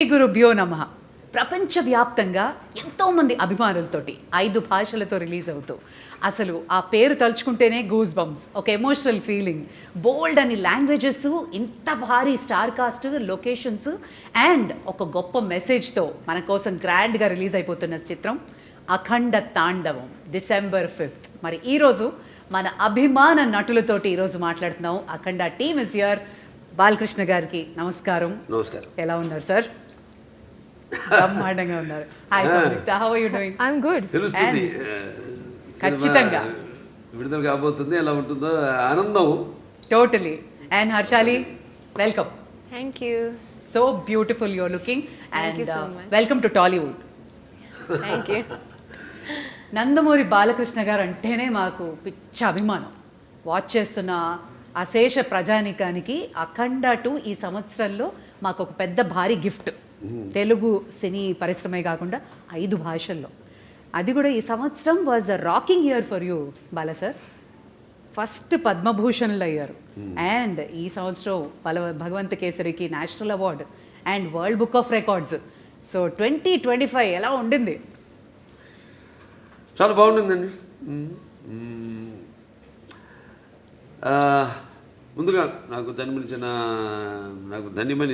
శ్రీ గురుభ్యో నమః. ప్రపంచవ్యాప్తంగా ఎంతోమంది అభిమానులతోటి 5 భాషలతో రిలీజ్ అవుతూ అసలు ఆ పేరు తలుచుకుంటేనే గూస్ బంప్స్, ఒక ఎమోషనల్ ఫీలింగ్, బోల్డ్ అని లాంగ్వేజెస్, ఇంత భారీ స్టార్ కాస్ట్, లొకేషన్స్ అండ్ ఒక గొప్ప మెసేజ్తో మన కోసం గ్రాండ్గా రిలీజ్ అయిపోతున్న చిత్రం అఖండ తాండవం December 5th. మరి ఈరోజు మన అభిమాన నటులతోటి ఈరోజు మాట్లాడుతున్నాం. Akhanda team is here. Balakrishna గారికి నమస్కారం. నమస్కారం. ఎలా ఉన్నారు సార్? బ్రహ్మాండంగా ఉన్నారు. Hi Samyuktha, how are you doing? I am good. తెలుస్తుంది ఖచ్చితంగా విడుదల కాబోతుంది, ఎలా ఉంటుందో ఆనందం. Totally. And Harshali, welcome. Thank you. So beautiful you are looking Thank you and so much. Welcome to Tollywood. Thank you. Nandamuri Balakrishna garu అంటేనే మాకు పిచ్చ అభిమానం. వాచ్ చేస్తున్న అశేష ప్రజానికానికి అఖండ 2 ఈ సంవత్సరంలో మాకు ఒక పెద్ద భారీ గిఫ్ట్. తెలుగు సినీ పరిశ్రమే కాకుండా 5 భాషల్లో. అది కూడా ఈ సంవత్సరం was a rocking year for you Bala sir. First పద్మభూషణ్లు అయ్యారు అండ్ ఈ సంవత్సరం భగవంత కేసరికి national award and world book of records. So 2025 ఎలా ఉండింది? చాలా బాగుంటుందండి. ముందుగా నాకు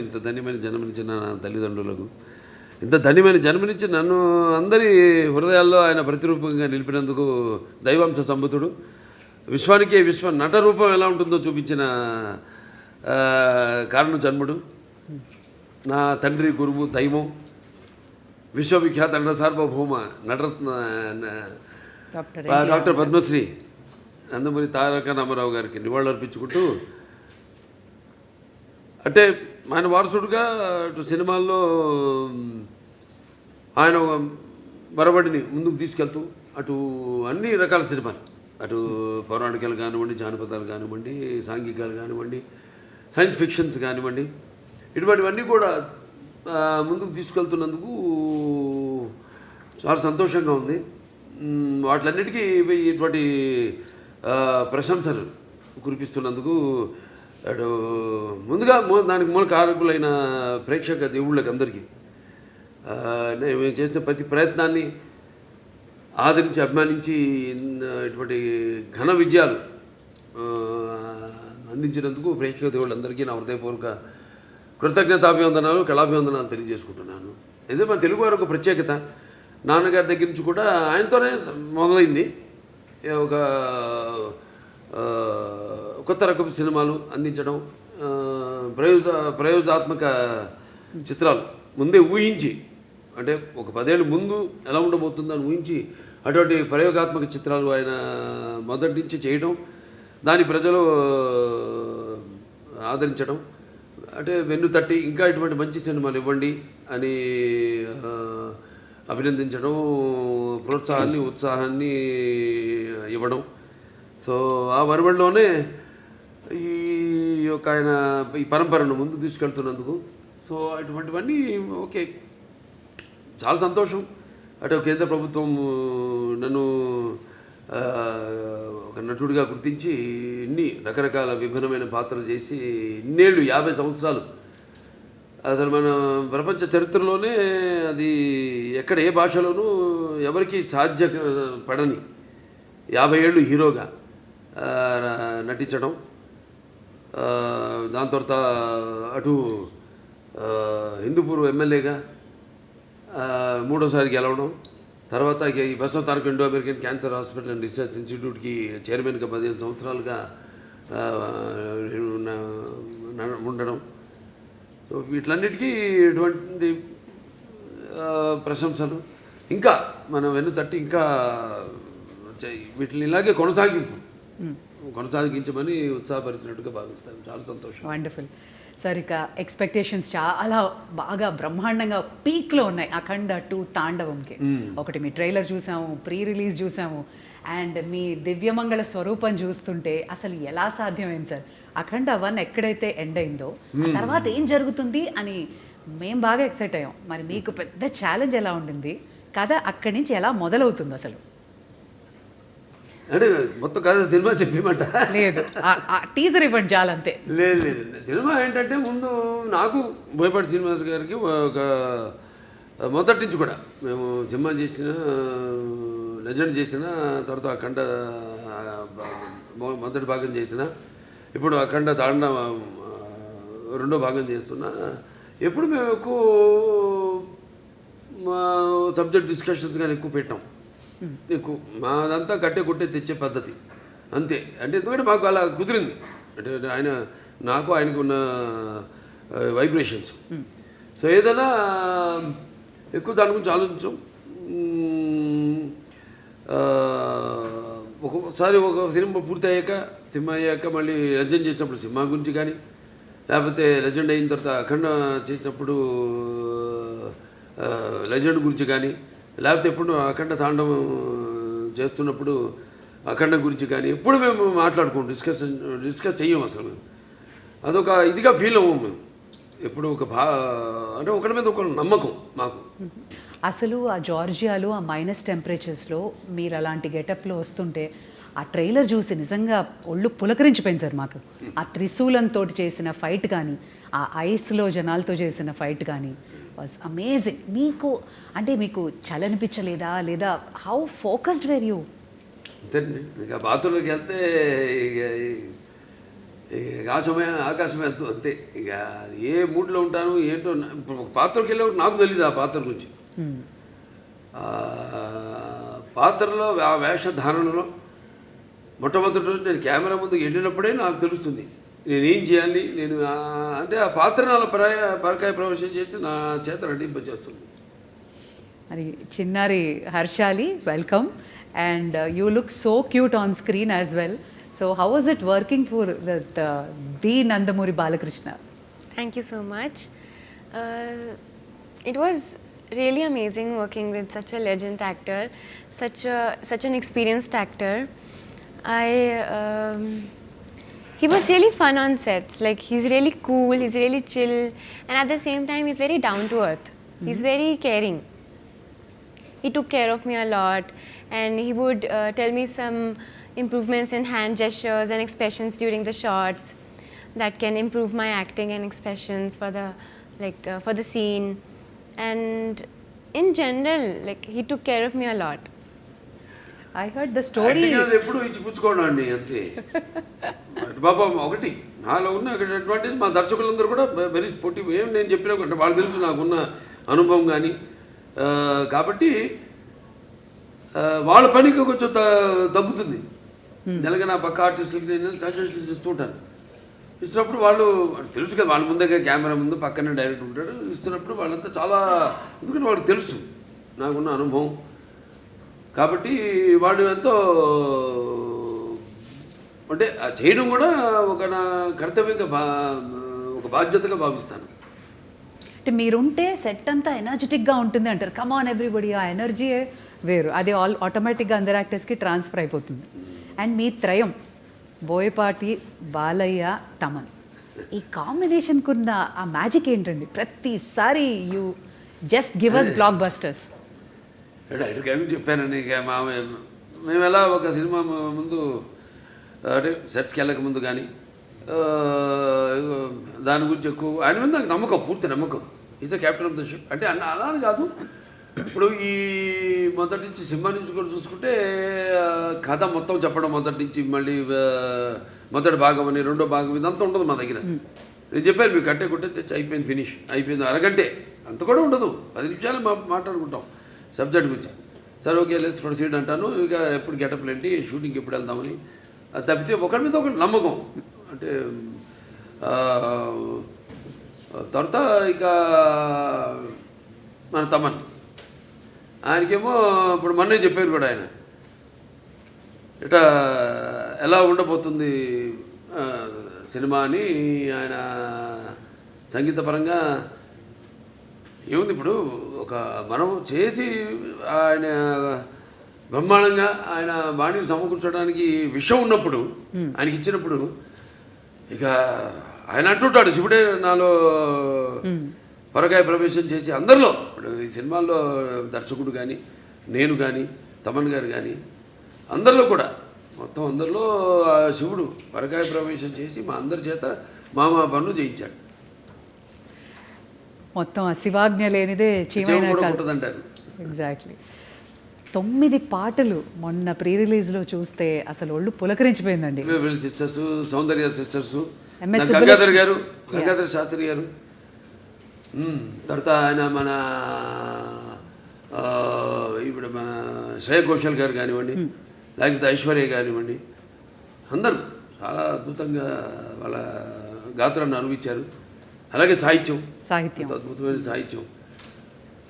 ఇంత ధన్యమైన జన్మనిచ్చిన నా తల్లిదండ్రులకు, ఇంత ధన్యమైన జన్మనిచ్చి నన్ను అందరి హృదయాల్లో ఆయన ప్రతిరూపంగా నిలిపినందుకు దైవాంశ సంభూతుడు, విశ్వానికే విశ్వ నట రూపం ఎలా ఉంటుందో చూపించిన కారణ జన్ముడు, నా తండ్రి గురువు దైవం, విశ్వవిఖ్యాత నట సార్వభౌమ నటరత్న డాక్టర్ పద్మశ్రీ నందమూరి తారక రామారావు గారికి నివాళులర్పించుకుంటూ, అంటే ఆయన వారసుడుగా అటు సినిమాల్లో ఆయన మరబడిని ముందుకు తీసుకెళ్తూ అటు అన్ని రకాల సినిమాలు, అటు పౌరాణికాలు కానివ్వండి, జానపదాలు కానివ్వండి, సాంఘికాలు కానివ్వండి, సైన్స్ ఫిక్షన్స్ కానివ్వండి, ఇటువంటివన్నీ కూడా ముందుకు తీసుకెళ్తున్నందుకు చాలా సంతోషంగా ఉంది. వాటిలన్నిటికీ ఇటువంటి ప్రశంసలు కురిపిస్తున్నందుకు అటు ముందుగా దానికి మూల కారకులైన ప్రేక్షక దేవుళ్ళకి అందరికీ మేము చేసిన ప్రతి ప్రయత్నాన్ని ఆదరించి అభిమానించి ఇటువంటి ఘన విజయాలు అందించినందుకు ప్రేక్షక దేవుళ్ళందరికీ నా హృదయపూర్వక కృతజ్ఞతాభివందనాలు, కళాభివందనాలు తెలియజేసుకుంటున్నాను. ఇదే మన తెలుగు వారి ఒక ప్రత్యేకత. నాన్నగారి దగ్గర నుంచి కూడా ఆయనతోనే మొదలైంది. ఒక కొత్త రకపు సినిమాలు అందించడం, ప్రయోగాత్మక చిత్రాలు ముందే ఊహించి, అంటే ఒక 10 ఏళ్ళ ముందు ఎలా ఉండబోతుందని ఊహించి అటువంటి ప్రయోగాత్మక చిత్రాలు ఆయన మొదటి నుంచి చేయడం, దాని ప్రజలు ఆదరించడం, అంటే వెన్ను తట్టి ఇంకా ఇటువంటి మంచి సినిమాలు ఇవ్వండి అని అభినందించడం, ప్రోత్సాహాన్ని ఉత్సాహాన్ని ఇవ్వడం. సో ఆ వరవడిలోనే ఈ యొక్క ఆయన ఈ పరంపరను ముందు తీసుకెళ్తున్నందుకు సో అటువంటివన్నీ ఓకే, చాలా సంతోషం. అటు కేంద్ర ప్రభుత్వం నన్ను ఒక నటుడిగా గుర్తించి ఇన్ని రకరకాల విభిన్నమైన పాత్రలు చేసి ఇన్నేళ్ళు 50 సంవత్సరాలు, అసలు మన ప్రపంచ చరిత్రలోనే అది ఎక్కడ ఏ భాషలోనూ ఎవరికి సాధ్యపడని 50 ఏళ్ళు హీరోగా నటించడం, దాని తర్వాత అటు హిందూపూర్ ఎమ్మెల్యేగా 3వసారి గెలవడం, తర్వాత ఈ Basavataraka Indo American cancer hospital and research ఇన్స్టిట్యూట్కి చైర్మన్గా 15 సంవత్సరాలుగా ఉండడం. సో వీటిలన్నిటికీ ఇటువంటి ప్రశంసలు ఇంకా మనం వెన్ను తట్టి ఇంకా వీటిని ఇలాగే కొనసాగించమని ఉత్సాహపరిచినట్టుగా భావిస్తాను. చాలా సంతోషం. Wonderful sir. ఇక ఎక్స్పెక్టేషన్స్ చాలా బాగా బ్రహ్మాండంగా పీక్లో ఉన్నాయి అఖండ 2 తాండవంకి. ఒకటి మీ ట్రైలర్ చూసాము, ప్రీ రిలీజ్ చూసాము, అండ్ మీ దివ్యమంగళ స్వరూపం చూస్తుంటే అసలు ఎలా సాధ్యమైంది సార్? అఖండ 1 ఎక్కడైతే ఎండ్ అయిందో తర్వాత ఏం జరుగుతుంది అని మేము బాగా ఎక్సైట్ అయ్యాం. మరి మీకు పెద్ద ఛాలెంజ్ ఎలా ఉండింది? కథ అక్కడి నుంచి ఎలా మొదలవుతుంది అసలు? అంటే మొత్తం కథ సినిమా చెప్పిమంట లేదు టీజర్ ఇవ్వండి చాలంతే. లేదు లేదు, సినిమా ఏంటంటే ముందు నాకు బోయపాటి శ్రీనివాస్ గారికి ఒక మొదటి నుంచి కూడా మేము సినిమా చేసిన లెజెండ్ చేసిన తర్వాత అఖండ మొదటి భాగం చేసిన, ఇప్పుడు అఖండ తాండ రెండో భాగం చేస్తున్నా. ఎప్పుడు మేము ఎక్కువ మా సబ్జెక్ట్ డిస్కషన్స్ కానీ ఎక్కువ పెట్టాం. ఎక్కువ మాదంతా కట్టే కొట్టే తెచ్చే పద్ధతి అంతే. అంటే ఎందుకంటే మాకు అలా కుదిరింది, అంటే ఆయన నాకు ఆయనకు ఉన్న వైబ్రేషన్స్. సో ఏదైనా ఎక్కువ దాని గురించి ఆలోచించాం. ఒక్కొక్కసారి ఒక సినిమా పూర్తి అయ్యాక మళ్ళీ లెజెండ్ చేసినప్పుడు సినిమా గురించి కానీ, లేకపోతే లెజెండ్ అయిన తర్వాత అఖండ చేసినప్పుడు లెజెండ్ గురించి కానీ, లేకపోతే ఎప్పుడు అఖండ తాండవం చేస్తున్నప్పుడు అఖండ గురించి కానీ ఎప్పుడు మేము మాట్లాడుకోం, డిస్కస్ చెయ్యం అసలు. మేము అదొక ఇదిగా ఫీల్ అవ్వం మేము ఎప్పుడు. అంటే ఒకరి మీద ఒక నమ్మకం మాకు. అసలు ఆ జార్జియాలో ఆ మైనస్ టెంపరేచర్స్లో మీరు అలాంటి గెటప్లో వస్తుంటే ఆ ట్రైలర్ చూసి నిజంగా ఒళ్ళు పులకరించిపోయింది సార్ మాకు. ఆ త్రిశూలంతో చేసిన ఫైట్ కానీ, ఆ ఐస్లో జనాలతో చేసిన ఫైట్ కానీ వాజ్ అమేజింగ్. మీకు చలనిపించలేదా, లేదా హౌ ఫోకస్డ్ వేర్ యూ? అంతేండి, ఇక బాత్రూంలోకి వెళ్తే ఇక ఆకాశమే అంతే. ఇక ఏ మూడ్లో ఉంటాను ఏంటో. ఇప్పుడు ఒక పాత్రకి వెళ్ళేవాడు నాకు తెలియదు ఆ పాత్ర గురించి. పాత్రలో ఆ వేషధారణలో మొట్టమొదటి రోజు నేను కెమెరా ముందుకు వెళ్ళినప్పుడే నాకు తెలుస్తుంది నేనేం చేయాలి. నేను అంటే ఆ పాత్ర నాలో పరకాయ ప్రవేశం చేసి నా చేత నటింపజేస్తుంది. మరి చిన్నారి Harshali, welcome. And you look so cute on screen as well. So how was it working with the Nandamuri Balakrishna? Thank you so much. It was really amazing working with such a legend actor, such an experienced actor. He was really fun on sets. Like, he's really cool, he's really chill, and at the same time he's very down to earth. He's very caring. He took care of me a lot, and he would tell me some improvements in hand gestures and expressions during the shots that can improve my acting and expressions for the scene. And in general, like, he took care of me a lot. I heard the story. ఎప్పుడు ఇచ్చిపుచ్చుకోవడం అండి అంతే. బాబా ఒకటి నాలో ఉన్న advantage, మా దర్శకులందరూ కూడా very sportive. ఏం నేను చెప్పినా అంటే వాళ్ళు తెలుసు నాకున్న అనుభవం కానీ, కాబట్టి వాళ్ళ పనికి కొంచెం తగ్గుతుంది. జనగా నా పక్క ఆర్టిస్టులకి నేను సజెషన్స్ ఇస్తూ ఉంటాను. ఇస్తున్నప్పుడు వాళ్ళు తెలుసు కదా, వాళ్ళ ముందే కెమెరా ముందు పక్కనే డైరెక్ట్ ఉంటాడు. ఇస్తున్నప్పుడు వాళ్ళంతా చాలా, ఎందుకంటే వాళ్ళకి తెలుసు నాకున్న అనుభవం, కాబట్టి వాళ్ళు ఎంతో అంటే చేయడం కూడా ఒక నా కర్తవ్యంగా ఒక బాధ్యతగా భావిస్తాను. అంటే మీరుంటే సెట్ అంతా ఎనర్జెటిక్గా ఉంటుంది అంటారు. కమాన్ ఎవ్రీబడి, ఆ ఎనర్జీయే వేరు. అది ఆటోమేటిక్గా అందరు యాక్టర్స్కి ట్రాన్స్ఫర్ అయిపోతుంది. అండ్ మీ త్రయం బోయపాటి, బాలయ్య, తమన్, ఈ కాంబినేషన్కున్న ఆ మ్యాజిక్ ఏంటండి? ప్రతిసారి you just give us blockbusters. Direct గారికి చెప్పానండి. ఇక మేము ఎలా ఒక సినిమా ముందు అంటే సెట్స్కి వెళ్ళక ముందు కానీ దాని గురించి ఎక్కువ ఆయన మీద నాకు నమ్మకం, పూర్తి నమ్మకం. Is a captain of the ship. అంటే అలా అని కాదు, ఇప్పుడు ఈ మొదటి నుంచి సినిమా నుంచి కూడా చూసుకుంటే కథ మొత్తం చెప్పడం మొదటి నుంచి, మళ్ళీ మొదటి భాగం అని రెండో భాగం ఇదంతా ఉండదు మా దగ్గర. నేను చెప్పాను మీకు కట్టే కొట్టే తెచ్చి అయిపోయింది, ఫినిష్ అయిపోయింది, అరగంటే అంత కూడా ఉండదు, 10 నిమిషాలు మాట్లాడుకుంటాం సబ్జెక్ట్ గురించి. సరే ఓకే లెట్స్ ప్రొసీడ్ అంటాను. ఇక ఎప్పుడు గెటప్లు ఏంటి, షూటింగ్కి ఎప్పుడు వెళ్దామని. అది తప్పితే ఒకరి మీద ఒకటి నమ్మకం. అంటే తర్వాత ఇక మన తమన్, ఆయనకేమో ఇప్పుడు మొన్నే చెప్పారు కూడా ఆయన ఇట ఎలా ఉండబోతుంది సినిమా అని. ఆయన సంగీతపరంగా ఏముంది, ఇప్పుడు ఒక మనం చేసి ఆయన బ్రహ్మాండంగా ఆయన బాణీని సమకూర్చడానికి విషయం ఉన్నప్పుడు, ఆయనకి ఇచ్చినప్పుడు, ఇక ఆయన అంటుంటాడు శివుడే నాలో పరకాయ ప్రవేశం చేసి అందరిలో, ఇప్పుడు ఈ సినిమాల్లో దర్శకుడు కానీ, నేను కానీ, తమన్ గారు కానీ, అందరిలో కూడా మొత్తం అందరిలో ఆ శివుడు పరకాయ ప్రవేశం చేసి మా అందరి చేత మామా పనులు చేయించాడు. మొత్తం ఆ శివాజ్ఞ లేనిదే చెవు చీమైన కూడా ఉంటుందంటారు. ఎగ్జాక్ట్లీ. 9 పాటలు మొన్న ప్రీ రిలీజ్లో చూస్తే అసలు ఒళ్ళు పులకరించిపోయిందండి. వీళ్ళ సిస్టర్స్, సౌందర్య సిస్టర్స్, MS గంగాధర్ గారు, గంగాధర్ శాస్త్రి గారు, తర్వాత ఆయన మన ఇప్పుడు మన శ్రేయ ఘోషల్ గారు కానివ్వండి, లేకపోతే ఐశ్వర్య కానివ్వండి, అందరూ చాలా అద్భుతంగా వాళ్ళ గాత్రాన్ని అనుభవించారు. అలాగే సాహిత్యం, అద్భుతమైన సాహిత్యం.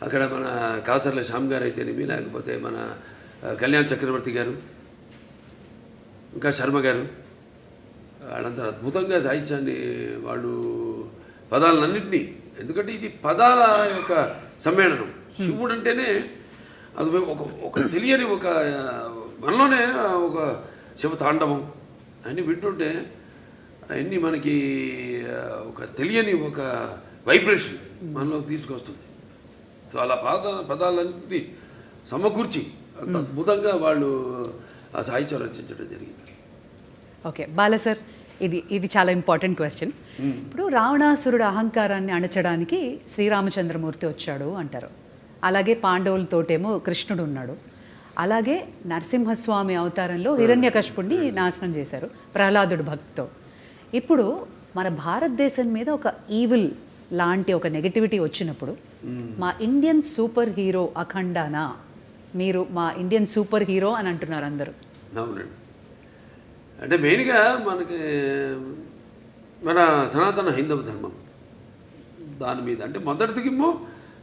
అక్కడ మన కాసర్ల శ్యామ్ గారు అయితేనేమి, లేకపోతే మన కళ్యాణ్ చక్రవర్తి గారు, ఇంకా శర్మ గారు, వాళ్ళంతా అద్భుతంగా సాహిత్యాన్ని వాళ్ళు పదాలన్నింటినీ, ఎందుకంటే ఇది పదాల యొక్క సమ్మేళనం. శివుడు అంటేనే అది ఒక తెలియని ఒక మనలోనే ఒక శివ తాండవం అన్నీ వింటుంటే అవన్నీ మనకి ఒక తెలియని ఒక వైబ్రేషన్ మనలో తీసుకొస్తుంది. సో అలా పదాలన్నింటినీ సమకూర్చి అంత అద్భుతంగా వాళ్ళు ఆ సాహిత్యం రచించడం జరిగింది. ఓకే బాల సార్, ఇది చాలా ఇంపార్టెంట్ క్వశ్చన్. ఇప్పుడు రావణాసురుడు అహంకారాన్ని అణచడానికి శ్రీరామచంద్రమూర్తి వచ్చాడు అంటారు. అలాగే పాండవులతోటేమో కృష్ణుడు ఉన్నాడు. అలాగే నరసింహస్వామి అవతారంలో హిరణ్యకశిపుణ్ణి నాశనం చేశారు ప్రహ్లాదుడు భక్తితో. ఇప్పుడు మన భారతదేశం మీద ఒక ఈవిల్ లాంటి ఒక నెగటివిటీ వచ్చినప్పుడు మా ఇండియన్ సూపర్ హీరో అఖండానా, మీరు మా ఇండియన్ సూపర్ హీరో అని అంటున్నారు అందరూ. అవునండి. అంటే మెయిన్గా మనకి మన సనాతన హైందవ ధర్మం దాని మీద, అంటే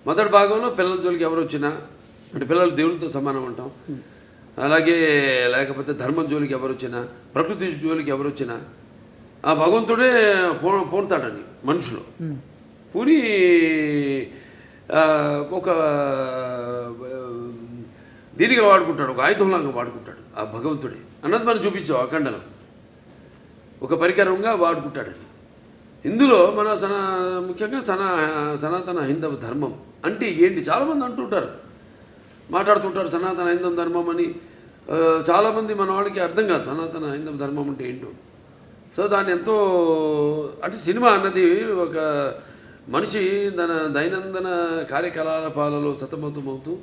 మొదటి భాగంలో పిల్లల జోలికి ఎవరు వచ్చినా, అంటే పిల్లలు దేవుళ్ళతో సమానం అంటాం. అలాగే లేకపోతే ధర్మం జోలికి ఎవరు వచ్చినా, ప్రకృతి జోలికి ఎవరు వచ్చినా ఆ భగవంతుడే పోతాడని మనుషులు పూని ఒక దీనిగా వాడుకుంటాడు, ఒక ఆయుధంలాగా వాడుకుంటాడు ఆ భగవంతుడే అన్నది మనం చూపించాం అఖండలో. ఒక పరికరంగా వాడుకుంటాడని. ఇందులో మన ముఖ్యంగా సనాతన హైందవ ధర్మం అంటే ఏంటి చాలామంది అంటుంటారు, మాట్లాడుతుంటారు సనాతన హైందవ ధర్మం అని. చాలామంది మన వాళ్ళకి అర్థం కాదు సనాతన హైందవ ధర్మం అంటే ఏంటో. సో దాన్ని ఎంతో, అంటే సినిమా అన్నది ఒక మనిషి తన దైనందిన కార్యకలాపాలలో సతమతమవుతూ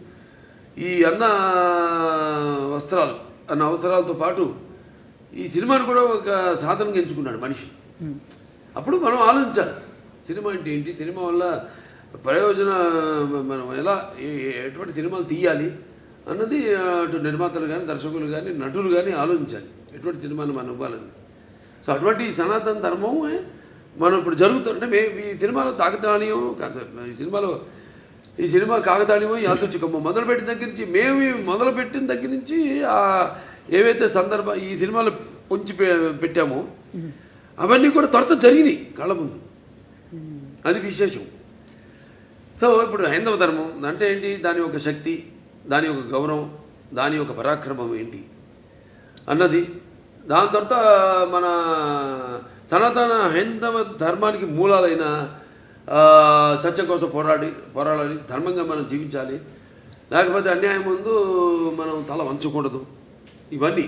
ఈ అన్న అవసరాలతో పాటు ఈ సినిమాను కూడా ఒక సాధనంగా ఎంచుకున్నాడు మనిషి. అప్పుడు మనం ఆలోచించాలి సినిమా అంటే ఏంటి, సినిమా వల్ల మనం ఎలా ఎటువంటి సినిమాలు తీయాలి అన్నది అటు నిర్మాతలు కానీ, దర్శకులు కానీ, నటులు కానీ ఆలోచించాలి ఎటువంటి సినిమాలు మనం ఇవ్వాలని. సో అటువంటి సనాతన ధర్మమే మనం ఇప్పుడు జరుగుతుంటే ఈ సినిమాలో తాకతాళీయం కాదు, ఈ సినిమా కాకతాళీయమో యాదృచ్ఛికమో మొదలుపెట్టిన దగ్గర నుంచి, మొదలుపెట్టిన దగ్గర నుంచి ఏవైతే ఈ సినిమాలు పొంచి పెట్టామో అవన్నీ కూడా త్వరత జరిగినాయి కళ్ళ ముందు. అది విశేషం. సో ఇప్పుడు హైందవ ధర్మం అంటే ఏంటి, దాని యొక్క శక్తి, దాని యొక్క గౌరవం, దాని యొక్క పరాక్రమం ఏంటి అన్నది. దాని తర్వాత మన సనాతన హైందవ ధర్మానికి మూలాలైన సత్యం కోసం పోరాడాలి, ధర్మంగా మనం జీవించాలి, లేకపోతే అన్యాయం ముందు మనం తల వంచకూడదు, ఇవన్నీ.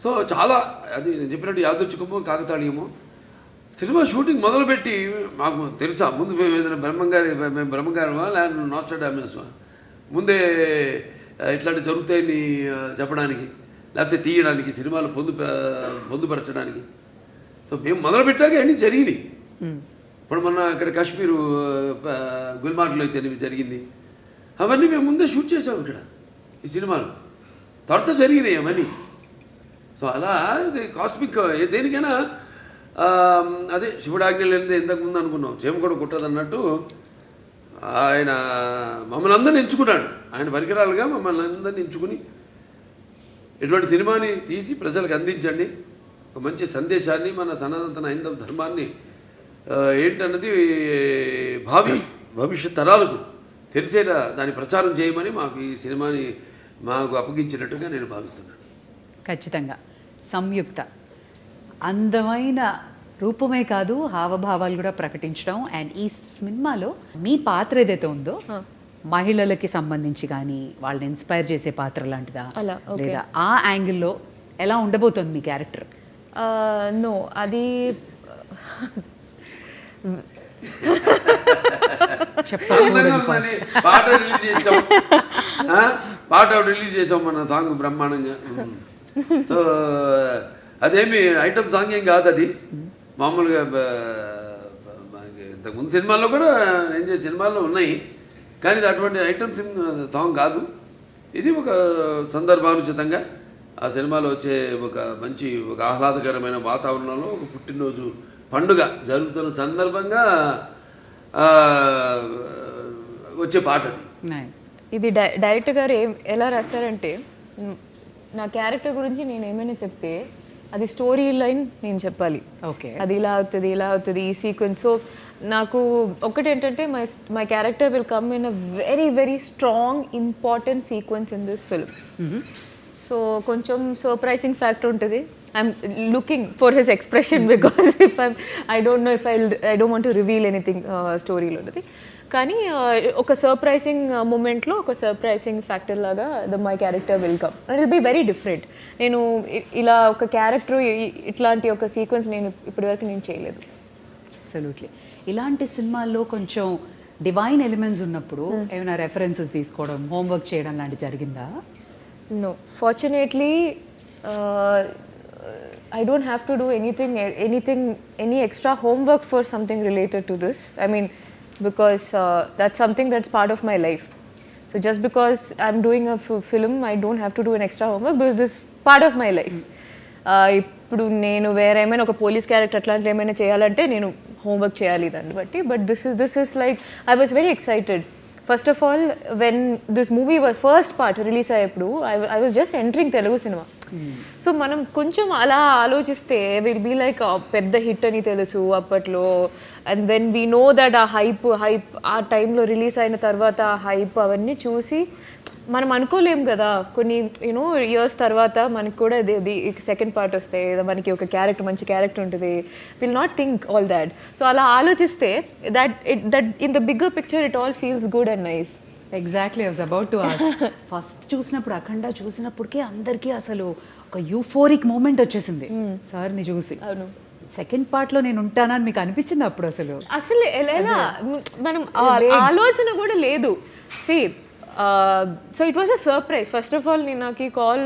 సో చాలా అది నేను చెప్పినట్టు యాదృచ్ఛికమో కాకతాళీయమో. సినిమా షూటింగ్ మొదలుపెట్టి మాకు తెలుసా ముందు మేము ఏదైనా బ్రహ్మంగారమా లేకపోతే నాస్ట్రాడామస్మా ముందే ఇట్లాంటి జరుగుతాయని చెప్పడానికి, లేకపోతే తీయడానికి, సినిమాలు పొందుపరచడానికి. సో మేము మొదలుపెట్టాక అన్నీ జరిగినాయి. ఇప్పుడు మొన్న ఇక్కడ కాశ్మీరు గుల్మార్గ్లో అయితే జరిగింది, అవన్నీ మేము ముందే షూట్ చేసాము ఇక్కడ ఈ సినిమాలు, త్వరత జరిగినాయి అవన్నీ. సో అలా ఇది కాస్మిక్ దేనికైనా అదే శివుడు ఆజ్ఞ లేనిదే ఇంతకుముందు అనుకున్నాం చేమ కూడా కుట్టదు అన్నట్టు ఆయన మమ్మల్ని అందరిని ఎంచుకున్నాడు. ఆయన పరికరాలుగా మమ్మల్ని అందరిని ఎంచుకుని ఇటువంటి సినిమాని తీసి ప్రజలకు అందించండి, ఒక మంచి సందేశాన్ని, మన సనాతన హైందవ ధర్మాన్ని ఏంటన్నది భవిష్యత్ తరాలకు తెలిసేలా దాన్ని ప్రచారం చేయమని మాకు ఈ సినిమాని అప్పగించినట్టుగా నేను భావిస్తున్నాను. ఖచ్చితంగా సంయుక్త అందమైన రూపమే కాదు హావభావాలు కూడా ప్రకటించడం. అండ్ ఈ సినిమాలో మీ పాత్ర ఏదైతే ఉందో మహిళలకి సంబంధించి కానీ వాళ్ళని ఇన్స్పైర్ చేసే పాత్ర లాంటిదా, లేదా ఆ యాంగిల్లో ఎలా ఉండబోతుంది మీ క్యారెక్టర్? నో అది అందంగా ఉందని పాట రిలీజ్ చేసాం, పాట రిలీజ్ చేసాం మన సాంగ్ బ్రహ్మాండంగా. సో అదేమి ఐటమ్ సాంగ్ ఏం కాదు, అది మామూలుగా ఇంతకుముందు సినిమాల్లో కూడా నేను చేసిన సినిమాల్లో ఉన్నాయి, కానీ ఇది అటువంటి ఐటమ్ సాంగ్ కాదు. ఇది ఒక సందర్భానుచితంగా ఆ సినిమాలో వచ్చే ఒక ఆహ్లాదకరమైన వాతావరణంలో ఒక పుట్టినరోజు పండుగ జరుగుతున్న సందర్భంగా వచ్చే పాట అది. నైస్. ఇది డైరెక్టర్ గారు ఎలా రాశారంటే, నా క్యారెక్టర్ గురించి నేను ఏమైనా చెప్తే అది స్టోరీ లైన్ నేను చెప్పాలి. ఓకే. అది ఇలా అవుతుంది ఈ సీక్వెన్స్. సో నాకు ఒకటి ఏంటంటే my character will come in a very very strong important sequence in this film. So కొంచెం సర్ప్రైజింగ్ ఫ్యాక్టర్ ఉంటుంది. I'm looking for his expression because if I don't know if I don't want to reveal anything స్టోరీలో. కానీ ఒక surprising మూమెంట్లో ఒక surprising factor లాగా my character will come and will be very different. నేను ఇలా ఒక క్యారెక్టర్ ఇట్లాంటి ఒక సీక్వెన్స్ నేను ఇప్పటివరకు నేను చేయలేదు. అబ్సల్యూట్లీ. ఇలాంటి సినిమాల్లో కొంచెం డివైన్ ఎలిమెంట్స్ ఉన్నప్పుడు ఏమైనా రెఫరెన్సెస్ తీసుకోవడం, హోంవర్క్ చేయడం లాంటి జరిగిందా? No, fortunately, I don't have to do any extra homework for something related to this. I mean, because that's something that's part of my life. So just because I'm doing a film, I don't have to do an extra homework because this is part of my life. ఇప్పుడు నేను వేరే ఏమైనా ఒక police character అట్లాంటి ఏమైనా చేయాలంటే నేను homework చేయాలి దాన్ని బట్టి. But this is like I was very excited. First of all when this movie first part release అయ్యేప్పుడు I was just entering Telugu cinema. So మనం కొంచెం అలా ఆలోచిస్తే విల్ బీ లైక్ పెద్ద హిట్ అని తెలుసు అప్పట్లో. And when we know that ఆ హైప్ ఆ టైంలో రిలీజ్ అయిన తర్వాత ఆ హైప్ అవన్నీ చూసి మనం అనుకోలేం కదా, కొన్ని యూనో ఇయర్స్ తర్వాత మనకి కూడా సెకండ్ పార్ట్ వస్తే మనకి ఒక క్యారెక్టర్ మంచి క్యారెక్టర్ ఉంటుంది, will not think all that. So అలా ఆలోచిస్తే that in the bigger picture it all feels good and nice. Exactly. I was about to ask. First చూసినప్పుడు అఖండ చూసినప్పటికే అందరికీ అసలు ఒక యూఫోరిక్ మూమెంట్ వచ్చేసింది సార్ని చూసి. అవును. సెకండ్ పార్ట్లో నేను ఉంటానని మీకు అనిపించింది అప్పుడు? అసలు ఎలా మనం ఆలోచన కూడా లేదు. See so it was a surprise. First of all నేను నాకు ఈ కాల్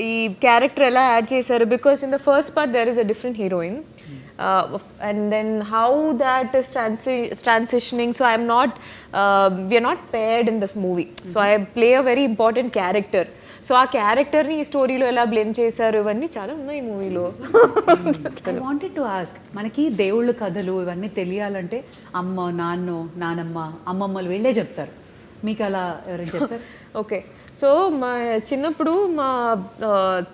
ఈ క్యారెక్టర్ ఎలా యాడ్ చేశారు, because in the first part there is a different heroine and then how that is transitioning. So we are not paired in this movie. So I play a very important character. So ఆ క్యారెక్టర్ని ఈ స్టోరీలో ఎలా blend చేశారు ఇవన్నీ చాలా ఉన్నాయి ఈ మూవీలో. ఐ వాంటెడ్ టు ఆస్క్, మనకి దేవుళ్ళ కథలు ఇవన్నీ తెలియాలంటే అమ్మ, నానమ్మ, అమ్మమ్మలు వీళ్ళే చెప్తారు. మీకు అలా ఎవరైనా చెప్తారు? ఓకే. సో మా చిన్నప్పుడు మా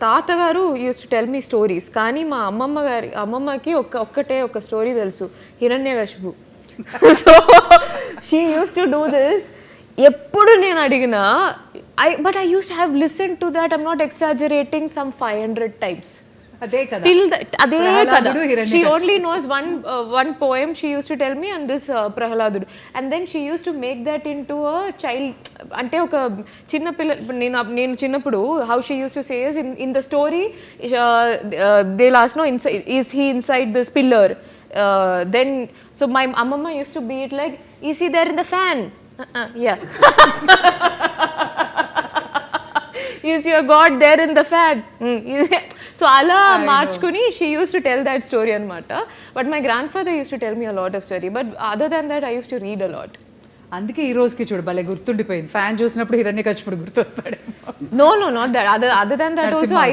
తాతగారు use to tell me stories. కానీ మా అమ్మమ్మకి ఒక్కటే ఒక స్టోరీ తెలుసు, Hiranyakashipu. So she use to do this. ఎప్పుడు నేను అడిగినా but I use to have listen to that, I'm not exaggerating, some 500 times. అదే కదా. అదే కదా. She only knows one poem she used to tell me, and this ప్రహ్లాదుడు. And then she used to make that into a child, అంటే ఒక చిన్న పిల్ల. నేను చిన్నప్పుడు how she used to say is in the story they'll ask, no, is he inside this pillar? Then so my amma used to be it like, is he there in the fan? Yeah. Is your God there in the fan? So అలా మార్చుకుని she used to tell that story అనమాట. But my grandfather used to tell me a lot of story. But other than that I used to read a lot. అందుకే ఈ రోజుకి చూడు భలే గుర్తుండిపోయింది. Fan చూసినప్పుడు హిరణ్యకశిపుడు గుర్తొస్తాడు. No, not that. Other than that also I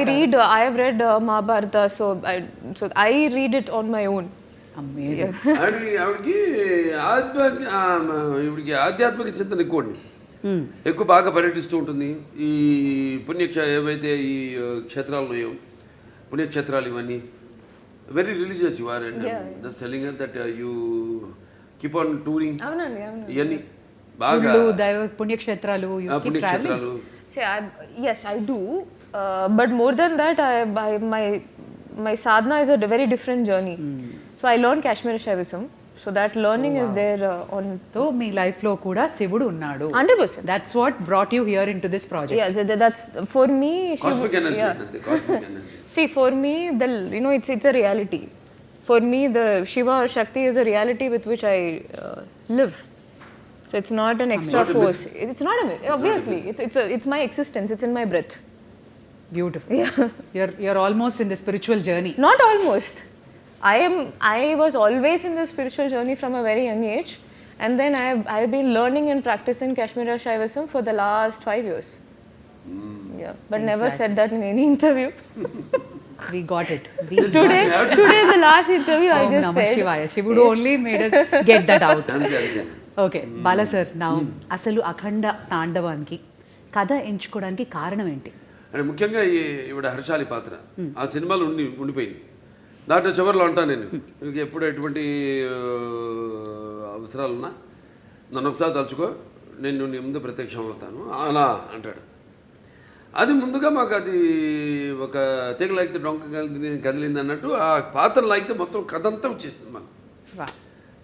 have read Mahabharata. So I read it on my own. Amazing. ఆవిడికి ఆధ్యాత్మిక చింతన ఎక్కువ బాగా పర్యటిస్తూ ఉంటుంది. ఈ ఏవైతే ఈ క్షేత్రాలు ఉన్నాయో, పుణ్యక్షేత్రాలు ఇవన్నీ very religious you are. And just telling us that you keep on touring. అవునండి. ఇవన్నీ బాగా దైవ పుణ్యక్షేత్రాలు. Yes, I do. But more than that, my sadhana is a very different journey. So I learned Kashmiri Shaivism. So that learning is there on so మీ లైఫ్లో కూడా శివుడు ఉన్నాడు. 100%. That's what brought you here in to this project. Yeah, that's for me. Cosmic energy అంతే, cosmic energy. See, for me, it's a reality. For me, the Shiva or Shakti is a reality with which I live. So it's not an extra force. It's not a myth. Obviously, it's my existence. It's in my breath. Beautiful. you're almost in the spiritual journey. Not almost. I was always in the spiritual journey from a very young age, and then I've been learning and practicing Kashmira Shaivism for the last 5 years. Yeah, but never said that in any interview. We got it. Today in the last interview, I Om just Namah said. Shivaya. Shivudu only made us get that out. అంతే అంతే. Okay Bala sir, నా అసలు అఖండ తాండవానికి కథ ఎంచుకోవడానికి కారణం ఏంటి? అంటే ముఖ్యంగా ఈవిడ హర్షాలి పాత్ర ఆ సినిమాలో ఉండిపోయింది. దాంట్లో చివరిలో అంటాను నేను, మీకు ఎప్పుడు ఎటువంటి అవసరాలున్నా నన్ను ఒకసారి తలుచుకో, నేను నీ ముందు ప్రత్యక్షం అవుతాను అలా అంటాడు. అది ముందుగా మాకు అది ఒక తీగ లాగితే డొంక కదిలింది అన్నట్టు ఆ పాత్ర లాగితే మొత్తం కథ అంతా వచ్చేసింది మాకు.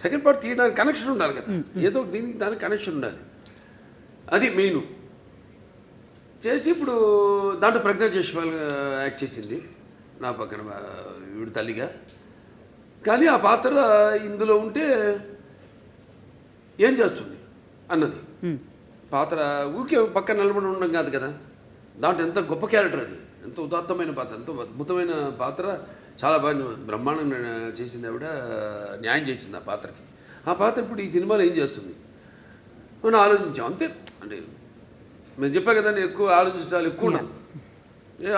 సెకండ్ పార్ట్ తీయడానికి కనెక్షన్ ఉండాలి కదా, ఏదో దీనికి దానికి కనెక్షన్ ఉండాలి. అది మెయిన్ చేసి ఇప్పుడు దాంట్లో ప్రజ్ఞా జైస్వాల్ యాక్ట్ చేసింది నా పక్కన వీడు తల్లిగా. కానీ ఆ పాత్ర ఇందులో ఉంటే ఏం చేస్తుంది అన్నది పాత్ర ఊరికే పక్కన నిలబడి ఉండడం కాదు కదా, దాంట్లో ఎంత గొప్ప క్యారెక్టర్ అది, ఎంత ఉదాత్తమైన పాత్ర, ఎంత అద్భుతమైన పాత్ర, చాలా బాగా బ్రహ్మాండంగా చేసింది ఆవిడ, న్యాయం చేసింది ఆ పాత్రకి. ఆ పాత్ర ఇప్పుడు ఈ సినిమాలో ఏం చేస్తుంది మనం ఆలోచించాం అంతే. అంటే మేము చెప్పా కదా, నేను ఎక్కువ ఆలోచించాలి, ఎక్కువ ఉన్నాను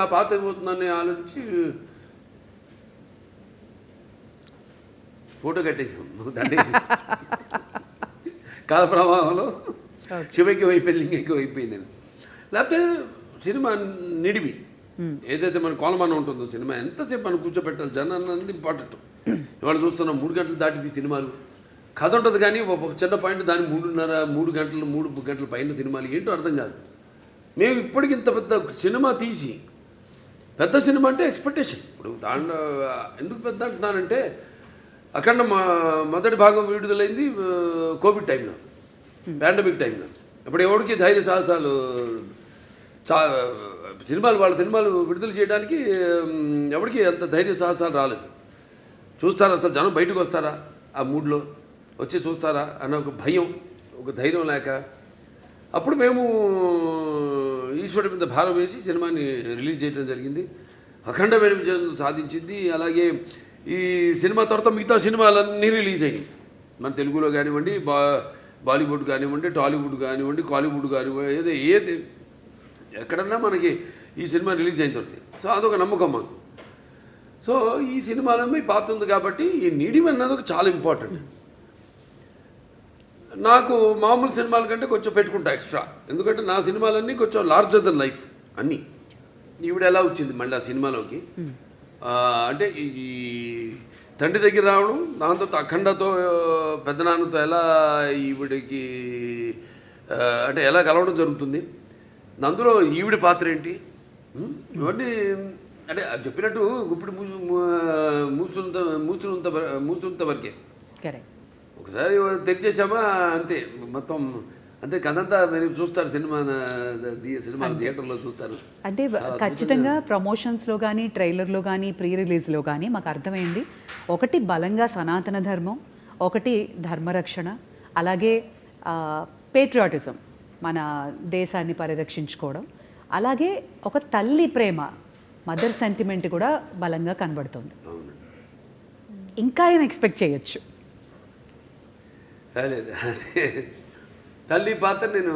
ఆ పాత్ర ఏమవుతుందని ఆలోచించి ఫోటో కట్టేసాం, దండేసేసి కాల ప్రవాహంలో శివకి అయిపోయింది, లింగకి అయిపోయిందని. లేకపోతే సినిమా నిడివి ఏదైతే మన కోలమానం ఉంటుందో సినిమా ఎంతసేపు మనం కూర్చోబెట్టాలి, జనాన్ని అన్నది ఇంపార్టెంట్. ఇవాళ చూస్తున్నాం 3 గంటలు దాటిపి సినిమాలు, కథ ఉంటుంది కానీ ఒక చిన్న పాయింట్ దాన్ని 3 గంటల పైన సినిమాలు ఏంటో అర్థం కాదు. మేము ఇప్పటికి ఇంత పెద్ద సినిమా తీసి, పెద్ద సినిమా అంటే ఎక్స్పెక్టేషన్. ఇప్పుడు దాంట్లో ఎందుకు పెద్ద అంటున్నానంటే అఖండ మొదటి భాగం విడుదలైంది కోవిడ్ టైంలో, పాండమిక్ టైంలో. ఇప్పుడు ఎవరికి ధైర్య సాహసాలు సినిమాలు వాళ్ళ సినిమాలు విడుదల చేయడానికి ఎవరికి అంత ధైర్య సాహసాలు రాలేదు. చూస్తారా అసలు జనం బయటకు వస్తారా, ఆ మూడ్లో వచ్చి చూస్తారా అన్న ఒక భయం, ఒక ధైర్యం లేక అప్పుడు మేము ఈశ్వరుడి మీద భారం వేసి సినిమాని రిలీజ్ చేయడం జరిగింది. అఖండమైన విజయం సాధించింది. అలాగే ఈ సినిమా తర్వాత మిగతా సినిమాలన్నీ రిలీజ్ అయినాయి, మన తెలుగులో కానివ్వండి, బాలీవుడ్ కానివ్వండి, టాలీవుడ్ కానివ్వండి, కాలీవుడ్ కానివ్వండి, ఏది ఎక్కడన్నా మనకి ఈ సినిమా రిలీజ్ అయిన తర్వాత. సో అదొక నమ్మకం మాకు. సో ఈ సినిమాలో మీ పాత్ర ఉంది కాబట్టి ఈ నీడిమ్ అన్నది ఒక చాలా ఇంపార్టెంట్. నాకు మామూలు సినిమాల కంటే కొంచెం పెట్టుకుంటా ఎక్స్ట్రా, ఎందుకంటే నా సినిమాలన్నీ కొంచెం లార్జర్ దెన్ లైఫ్ అన్నీ. ఈవిడ ఎలా వచ్చింది మళ్ళీ ఆ సినిమాలోకి అంటే ఈ తండ్రి దగ్గర రావడం, దాంతో అఖండతో పెద్దనాన్నతో ఎలా ఈవిడికి అంటే ఎలా కలవడం జరుగుతుంది, అందులో ఈవిడ పాత్ర ఏంటి, ఇవన్నీ అంటే చెప్పినట్టు ఇప్పుడు మూసునంత వరకే. ఒకసారి తెరిచేసామా అంతే, మొత్తం అంతే కథంతా మీరు చూస్తారు, సినిమా థియేటర్లో చూస్తారు. అంటే ఖచ్చితంగా ప్రమోషన్స్లో కానీ, ట్రైలర్లో కానీ, ప్రీ రిలీజ్లో కానీ మాకు అర్థమైంది, ఒకటి బలంగా సనాతన ధర్మం, ఒకటి ధర్మరక్షణ, అలాగే పేట్రియాటిజం, మన దేశాన్ని పరిరక్షించుకోవడం, అలాగే ఒక తల్లి ప్రేమ, మదర్ సెంటిమెంట్ కూడా బలంగా కనబడుతుంది. ఇంకా ఏం ఎక్స్పెక్ట్ చేయొచ్చు? లేదు అదే తల్లి పాత్ర నేను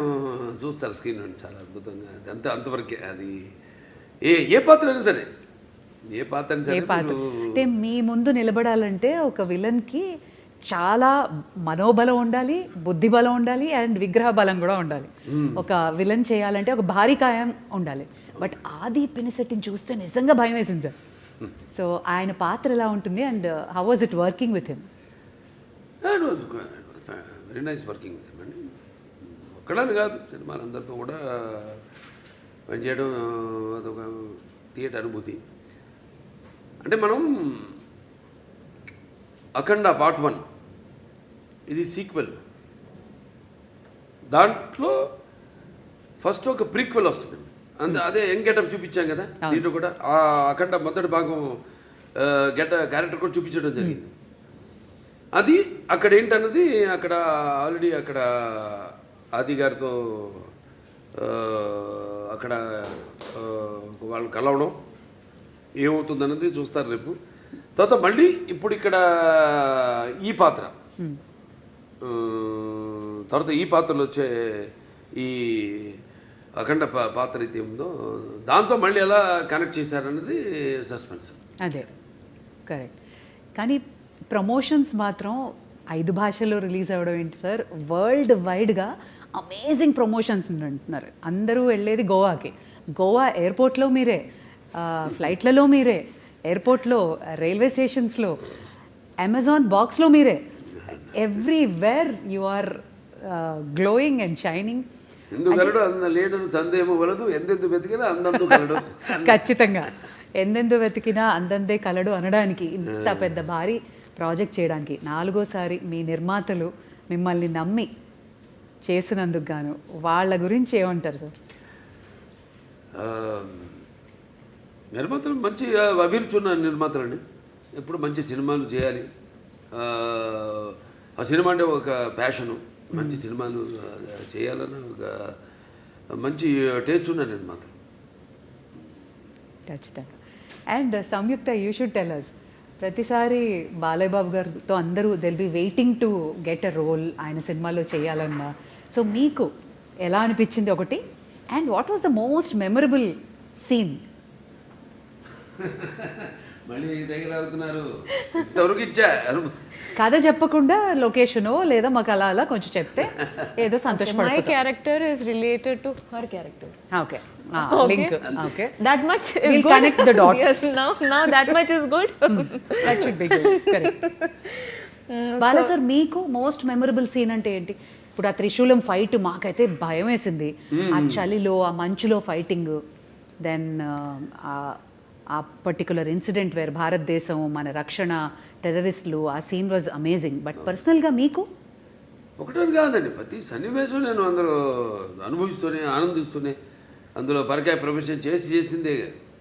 చూస్తాను స్క్రీన్ చాలా అద్భుతంగా, అంతవరకే. అది ఏ పాత్ర అయినా సరే, ఏ పాత్ర అయినా సరే. అంటే మీ ముందు నిలబడాలంటే ఒక విలన్కి చాలా మనోబలం ఉండాలి, బుద్ధి బలం ఉండాలి, అండ్ విగ్రహ బలం కూడా ఉండాలి. ఒక విలన్ చేయాలంటే ఒక భారీ కాయం ఉండాలి. బట్ ఆది పినిశెట్టిని చూస్తే నిజంగా భయం వేసింది సార్. సో ఆయన పాత్ర ఎలా ఉంటుంది and how was it working with him? Very nice working with him అండి. ఒక్కడని కాదు, సినిమాలందరితో కూడా పనిచేయడం అదొక థియేటర్ అనుభూతి. అంటే మనం అఖండ పార్ట్ 1 ఇది సీక్వెల్. దాంట్లో ఫస్ట్ ఒక ప్రీక్వెల్ వస్తుంది. అదే యంగ్ గెటప్ చూపించాం కదా, దీంట్లో కూడా అఖండ మొదటి భాగం క్యారెక్టర్ కూడా చూపించడం జరిగింది. అది అక్కడ ఏంటన్నది అక్కడ ఆల్రెడీ అక్కడ ఆది గారితో అక్కడ వాళ్ళు కలవడం ఏమవుతుందన్నది చూస్తారు రేపు. తర్వాత మళ్ళీ ఇప్పుడు ఇక్కడ ఈ పాత్ర తర్వాత ఈ పాత్రలో వచ్చే ఈ అఖండ పాత్ర అయితే ఉందో దాంతో మళ్ళీ ఎలా కనెక్ట్ చేశారన్నది సస్పెన్స్. అదే కరెక్ట్. కానీ ప్రమోషన్స్ మాత్రం 5 భాషల్లో రిలీజ్ అవ్వడం ఏంటి సార్, వరల్డ్ వైడ్గా అమేజింగ్ ప్రమోషన్స్ అంటున్నారు. అందరూ వెళ్ళేది గోవాకి, గోవా ఎయిర్పోర్ట్లో మీరే, ఫ్లైట్లలో మీరే, ఎయిర్పోర్ట్లో, రైల్వే స్టేషన్స్లో, అమెజాన్ బాక్స్లో మీరే, everywhere you are glowing and shining. ఎందుకలడు అంద లేడను సందేహము వలదు, ఎందెందు వెతికినా అందందు కలడు. ఖచ్చితంగా ఎందెందు వెతికినా అందందే కలడు అనడానికి, ఇంత పెద్ద భారీ ప్రాజెక్ట్ చేయడానికి 4వసారి మీ నిర్మాతలు మిమ్మల్ని నమ్మి చేసినందుకు గాను వాళ్ళ గురించి ఏమంటారు సార్? నిర్మాతలు మంచి అభిరుచి ఉన్న నిర్మాతలండి. ఎప్పుడు మంచి సినిమాలు చేయాలి, ఆ సినిమా అంటే ఒక ప్యాషను, మంచి సినిమాలు చేయాలన్న ఒక మంచి టేస్ట్ ఉన్న నిర్మాతలు. ఖచ్చితంగా. And Samyuktha, you should tell us, ప్రతిసారి బాలయ్య బాబు గారితో అందరూ they'll be waiting to get a role ఆయన సినిమాలో చేయాలన్నా. సో మీకు ఎలా అనిపించింది ఒకటి, and what was the most memorable scene? మళ్ళీ దగ్గరవుతున్నారు, ఇంతవరకు ఇచ్చా కథ చెప్పకుండా లొకేషనో లేదా మాకు అలా అలా కొంచెం చెప్తే ఏదో My సంతోషపడుతుంది. character is related to her character. Okay, link. Okay, That much is we'll good. connect the dots. Yes, now that much is good. That should be good. Correct. Bala sir, మీకు మోస్ట్ మెమరబుల్ సీన్ అంటే ఏంటి? ఇప్పుడు ఆ త్రిశూలం fight మాకైతే భయం వేసింది, ఆ చలిలో ఆ మంచులో ఫైటింగ్, దెన్ ఆ పర్టికులర్ ఇన్సిడెంట్ వేర్ భారతదేశం మన రక్షణ, టెర్రరిస్టులు, ఆ సీన్ వాజ్ అమేజింగ్. బట్ పర్సనల్గా మీకు? ఒకటని కాదండి, ప్రతి సన్నివేశం నేను అందులో అనుభవిస్తూనే ఆనందిస్తూనే అందులో పరకాయ ప్రొఫెషన్ చేసిందే.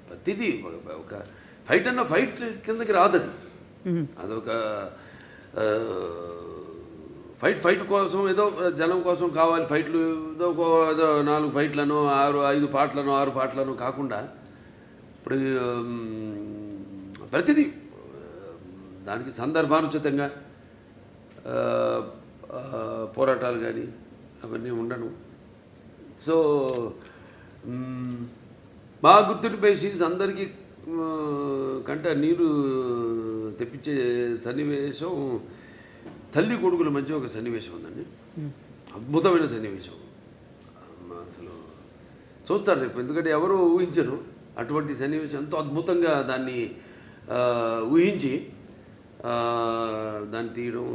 ప్రతిదీ ఒక ఫైట్ అన్న ఫైట్ కిందకి రాదు అది. అదొక ఫైట్ కోసం ఏదో జనం కోసం కావాలి ఫైట్లు, ఏదో 4 ఫైట్లను 5 పాటలను 6 పాటలను కాకుండా ఇప్పుడు ప్రతిదీ దానికి సందర్భానుచితంగా పోరాటాలు కానీ అవన్నీ ఉండను. సో బాగా గుర్తుండిపోయే సీన్స్, అందరికీ కంట నీరు తెప్పించే సన్నివేశం తల్లి కొడుకుల మధ్య ఒక సన్నివేశం ఉందండి, అద్భుతమైన సన్నివేశం. అసలు చూస్తారు రేపు, ఎందుకంటే ఎవరు ఊహించరు అటువంటి సన్నివేశం. ఎంతో అద్భుతంగా దాన్ని ఊహించి దాన్ని తీయడం,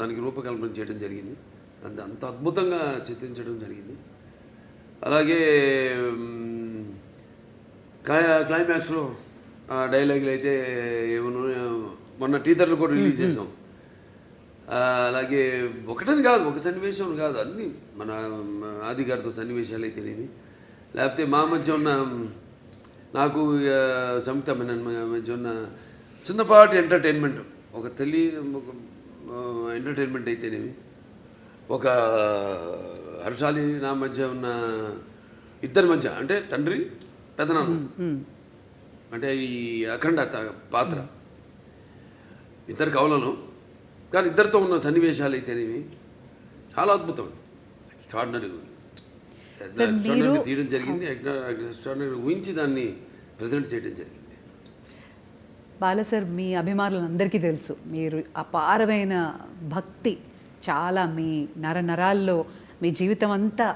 దానికి రూపకల్పన చేయడం జరిగింది. అంత అద్భుతంగా చిత్రించడం జరిగింది. అలాగే క్లైమాక్స్లో డైలాగులు అయితే ఏమన్నా మొన్న టీజర్లు కూడా రిలీజ్ చేసాం. అలాగే ఒకటని కాదు, ఒక సన్నివేశం కాదు, అన్నీ మన ఆది గారితో సన్నివేశాలు అయితేనేమి, లేకపోతే మా మధ్య ఉన్న నాకు సంయుక్త మధ్య ఉన్న చిన్నపాటి ఎంటర్టైన్మెంట్, ఒక ఎంటర్టైన్మెంట్ అయితేనేమి, ఒక హర్షాలి నా మధ్య ఉన్న ఇద్దరి మధ్య, అంటే తండ్రి పెదనాన్న, అంటే ఈ అఖండ పాత్ర ఇద్దరు కవులను, కానీ ఇద్దరితో ఉన్న సన్నివేశాలు అయితేనేమి చాలా అద్భుతం, ఎక్స్ట్రాడినరీ తీయడం జరిగింది. ఎక్స్ట్రాడినరీ ఊహించి దాన్ని ప్రజెంట్ చేయడం జరిగింది. బాలా సార్, మీ అభిమానులందరికీ తెలుసు మీరు అపారమైన భక్తి, చాలా మీ నరాల్లో, మీ జీవితం అంతా